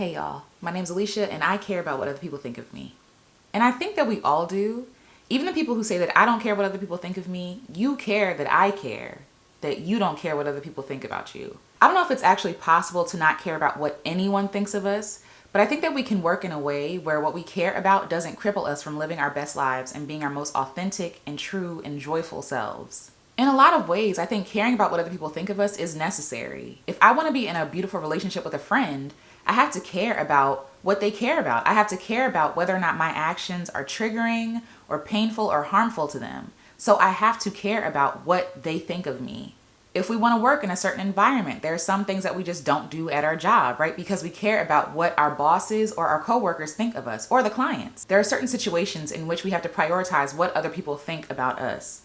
Hey y'all, my name's Alicia and I care about what other people think of me. And I think that we all do. Even the people who say that I don't care what other people think of me, you care that I care, that you don't care what other people think about you. I don't know if it's actually possible to not care about what anyone thinks of us, but I think that we can work in a way where what we care about doesn't cripple us from living our best lives and being our most authentic and true and joyful selves. In a lot of ways, I think caring about what other people think of us is necessary. If I want to be in a beautiful relationship with a friend, I have to care about what they care about. I have to care about whether or not my actions are triggering or painful or harmful to them. So I have to care about what they think of me. If we want to work in a certain environment, there are some things that we just don't do at our job, right? Because we care about what our bosses or our coworkers think of us or the clients. There are certain situations in which we have to prioritize what other people think about us.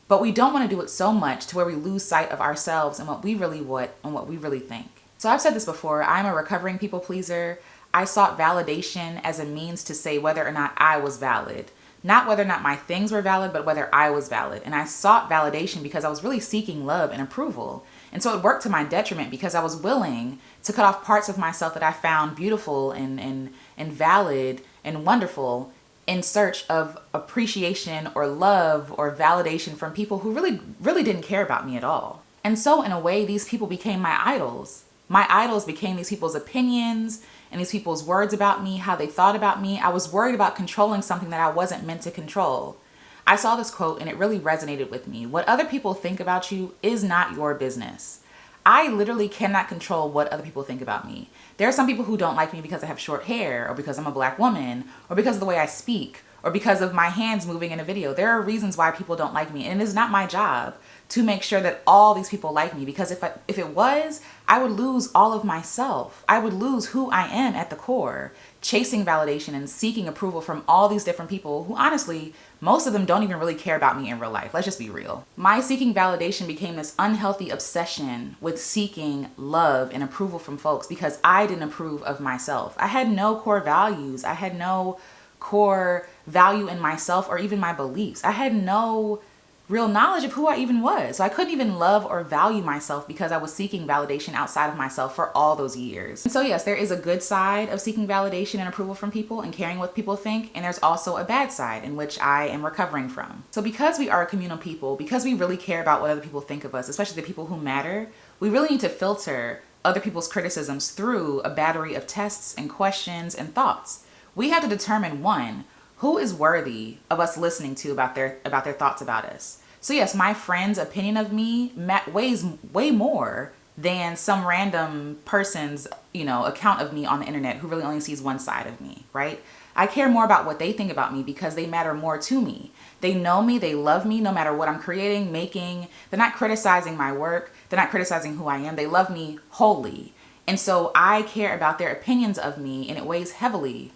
But we don't want to do it so much to where we lose sight of ourselves and what we really want and what we really think. So I've said this before, I'm a recovering people pleaser. I sought validation as a means to say whether or not I was valid. Not whether or not my things were valid, but whether I was valid. And I sought validation because I was really seeking love and approval. And so it worked to my detriment because I was willing to cut off parts of myself that I found beautiful and valid and wonderful in search of appreciation or love or validation from people who really didn't care about me at all. And so in a way, these people became my idols. My idols became these people's opinions and these people's words about me, how they thought about me. I was worried about controlling something that I wasn't meant to control. I saw this quote and it really resonated with me. What other people think about you is not your business. I literally cannot control what other people think about me. There are some people who don't like me because I have short hair or because I'm a black woman or because of the way I speak or because of my hands moving in a video. There are reasons why people don't like me, and it is not my job to make sure that all these people like me, because if it was, I would lose all of myself. I would lose who I am at the core, chasing validation and seeking approval from all these different people who honestly, most of them don't even really care about me in real life. Let's just be real. My seeking validation became this unhealthy obsession with seeking love and approval from folks because I didn't approve of myself. I had no core values. I had no core value in myself or even my beliefs. I had no real knowledge of who I even was. So I couldn't even love or value myself because I was seeking validation outside of myself for all those years. And so yes, there is a good side of seeking validation and approval from people and caring what people think. And there's also a bad side in which I am recovering from. So because we are a communal people, because we really care about what other people think of us, especially the people who matter, we really need to filter other people's criticisms through a battery of tests and questions and thoughts. We have to determine, one, who is worthy of us listening to about their thoughts about us. So yes, my friend's opinion of me weighs way more than some random person's, account of me on the internet who really only sees one side of me, right? I care more about what they think about me because they matter more to me. They know me, they love me no matter what I'm creating, making. They're not criticizing my work. They're not criticizing who I am. They love me wholly. And so I care about their opinions of me, and it weighs heavily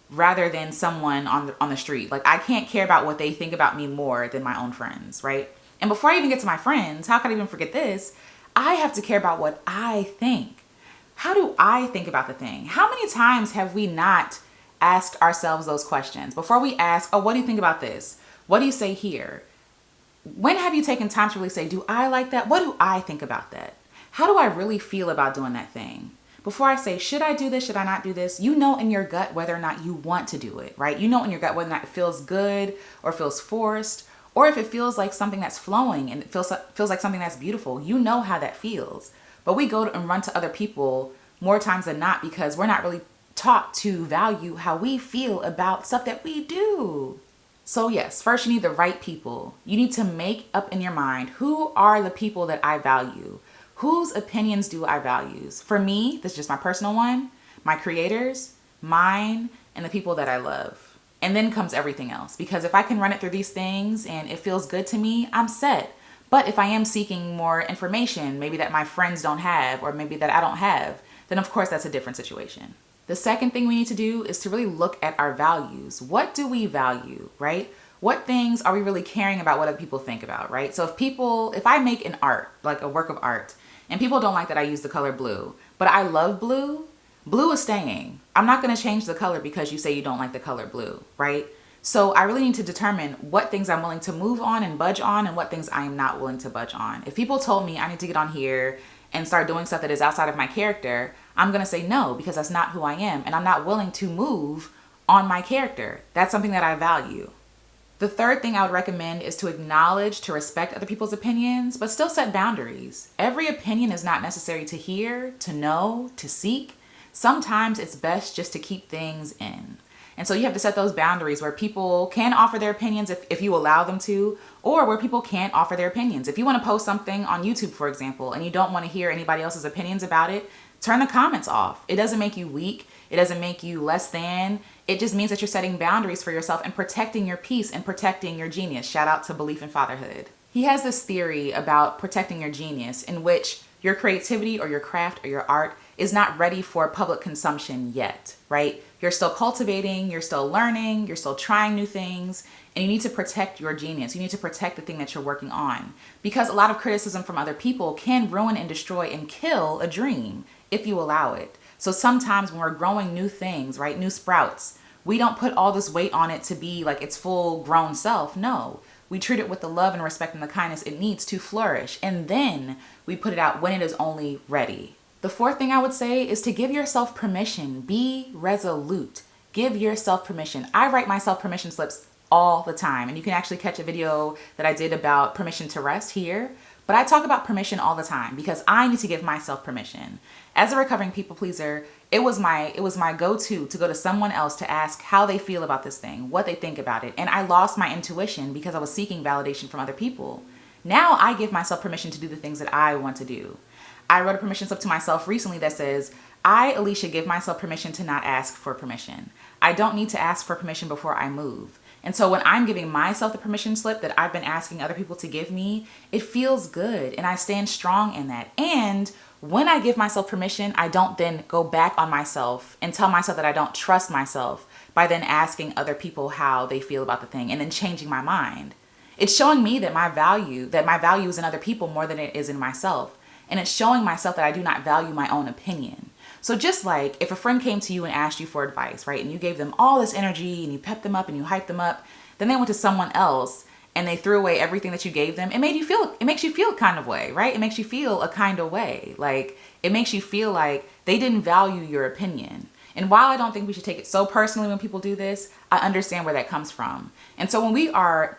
rather than someone on the street. Like, I can't care about what they think about me more than my own friends, right? And before I even get to my friends, how could I even forget this? I have to care about what I think. How do I think about the thing? How many times have we not asked ourselves those questions? Before we ask, oh, what do you think about this? What do you say here? When have you taken time to really say, do I like that? What do I think about that? How do I really feel about doing that thing? Before I say, should I do this? Should I not do this? You know in your gut whether or not you want to do it, right? You know in your gut whether or not it feels good or feels forced, or if it feels like something that's flowing and it feels like something that's beautiful. You know how that feels. But we go and run to other people more times than not because we're not really taught to value how we feel about stuff that we do. So yes, first you need the right people. You need to make up in your mind, who are the people that I value? Whose opinions do I value? For me, this is just my personal one, my creators, mine, and the people that I love. And then comes everything else. Because if I can run it through these things and it feels good to me, I'm set. But if I am seeking more information, maybe that my friends don't have, or maybe that I don't have, then of course that's a different situation. The second thing we need to do is to really look at our values. What do we value, right? What things are we really caring about what other people think about, right? So if I make an art, like a work of art, and people don't like that I use the color blue, but I love blue, blue is staying. I'm not going to change the color because you say you don't like the color blue, right? So I really need to determine what things I'm willing to move on and budge on and what things I am not willing to budge on. If people told me I need to get on here and start doing stuff that is outside of my character, I'm going to say no, because that's not who I am. And I'm not willing to move on my character. That's something that I value. The third thing I would recommend is to acknowledge, to respect other people's opinions, but still set boundaries. Every opinion is not necessary to hear, to know, to seek. Sometimes it's best just to keep things in. And so you have to set those boundaries where people can offer their opinions if you allow them to, or where people can't offer their opinions. If you want to post something on YouTube, for example, and you don't want to hear anybody else's opinions about it, turn the comments off. It doesn't make you weak. It doesn't make you less than. It just means that you're setting boundaries for yourself and protecting your peace and protecting your genius. Shout out to Belief in Fatherhood. He has this theory about protecting your genius in which your creativity or your craft or your art is not ready for public consumption yet, right? You're still cultivating, you're still learning, you're still trying new things, and you need to protect your genius. You need to protect the thing that you're working on, because a lot of criticism from other people can ruin and destroy and kill a dream if you allow it. So sometimes when we're growing new things, right, new sprouts, we don't put all this weight on it to be like its full grown self. No, we treat it with the love and respect and the kindness it needs to flourish. And then we put it out when it is only ready. The fourth thing I would say is to give yourself permission. Be resolute. Give yourself permission. I write myself permission slips all the time. And you can actually catch a video that I did about permission to rest here. But I talk about permission all the time because I need to give myself permission. As a recovering people pleaser, it was my go-to to go to someone else to ask how they feel about this thing, what they think about it. And I lost my intuition because I was seeking validation from other people. Now I give myself permission to do the things that I want to do. I wrote a permission slip to myself recently that says, I, Alicia, give myself permission to not ask for permission. I don't need to ask for permission before I move. And so when I'm giving myself the permission slip that I've been asking other people to give me, it feels good and I stand strong in that. And when I give myself permission, I don't then go back on myself and tell myself that I don't trust myself by then asking other people how they feel about the thing and then changing my mind. It's showing me that my value is in other people more than it is in myself. And it's showing myself that I do not value my own opinion. So just like if a friend came to you and asked you for advice, right? And you gave them all this energy and you pepped them up and you hyped them up. Then they went to someone else and they threw away everything that you gave them. It makes you feel a kind of way, right? It makes you feel a kind of way. Like it makes you feel like they didn't value your opinion. And while I don't think we should take it so personally when people do this, I understand where that comes from. And so when we are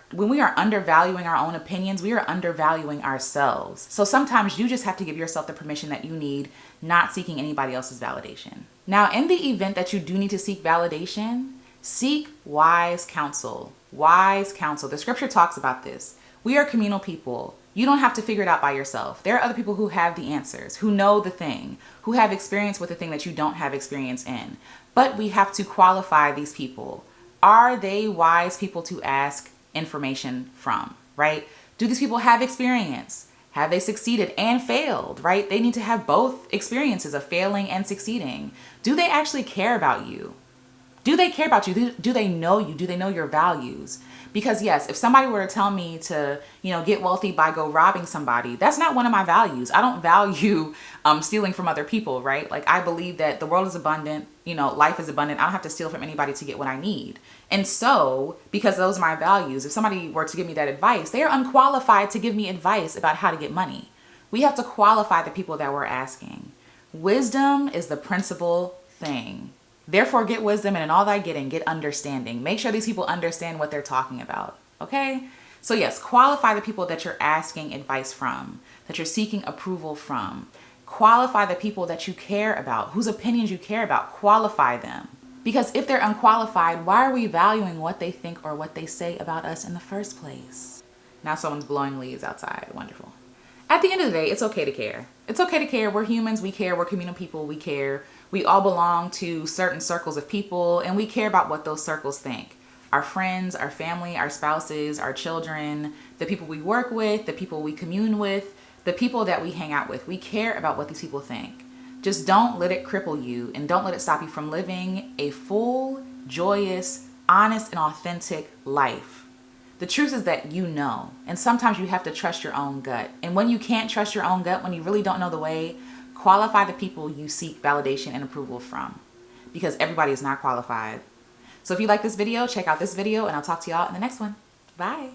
undervaluing our own opinions, we are undervaluing ourselves. So sometimes you just have to give yourself the permission that you need, not seeking anybody else's validation. Now, in the event that you do need to seek validation, seek wise counsel. Wise counsel. The scripture talks about this. We are communal people. You don't have to figure it out by yourself. There are other people who have the answers, who know the thing, who have experience with the thing that you don't have experience in. But we have to qualify these people. Are they wise people to ask information from, right? Do these people have experience? Have they succeeded and failed, right? They need to have both experiences of failing and succeeding. Do they actually care about you? Do they care about you? Do they know you? Do they know your values? Because yes, if somebody were to tell me to, get wealthy by go robbing somebody, that's not one of my values. I don't value stealing from other people, right? Like I believe that the world is abundant, life is abundant. I don't have to steal from anybody to get what I need. And so, because those are my values, if somebody were to give me that advice, they are unqualified to give me advice about how to get money. We have to qualify the people that we're asking. Wisdom is the principal thing. Therefore, get wisdom, and in all thy getting, get understanding. Make sure these people understand what they're talking about, okay? So yes, qualify the people that you're asking advice from, that you're seeking approval from. Qualify the people that you care about, whose opinions you care about. Qualify them. Because if they're unqualified, why are we valuing what they think or what they say about us in the first place? Now someone's blowing leaves outside. Wonderful. At the end of the day, it's okay to care. It's okay to care. We're humans. We care. We're communal people. We care. We all belong to certain circles of people, and we care about what those circles think. Our friends, our family, our spouses, our children, the people we work with, the people we commune with, the people that we hang out with. We care about what these people think. Just don't let it cripple you, and don't let it stop you from living a full, joyous, honest, and authentic life. The truth is that and sometimes you have to trust your own gut. And when you can't trust your own gut, when you really don't know the way, qualify the people you seek validation and approval from, because everybody is not qualified. So if you like this video, check out this video, and I'll talk to y'all in the next one. Bye.